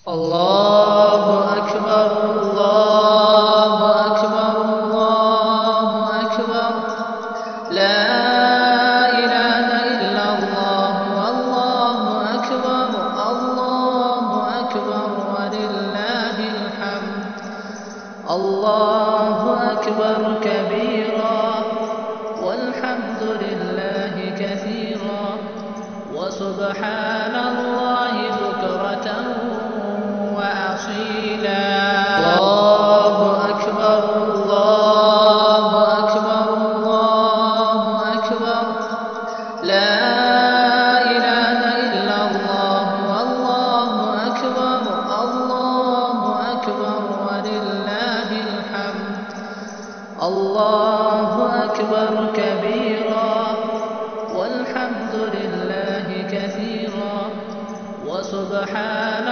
الله أكبر الله أكبر الله أكبر لا إله إلا الله والله أكبر الله أكبر ولله الحمد الله أكبر كبيرا والحمد لله كثيرا وسبحان الله بكرة وأصيلا الله أكبر الله أكبر الله أكبر لا إله إلا الله والله أكبر الله أكبر ولله الحمد الله أكبر كبيرا والحمد لله كثيرا وسبحان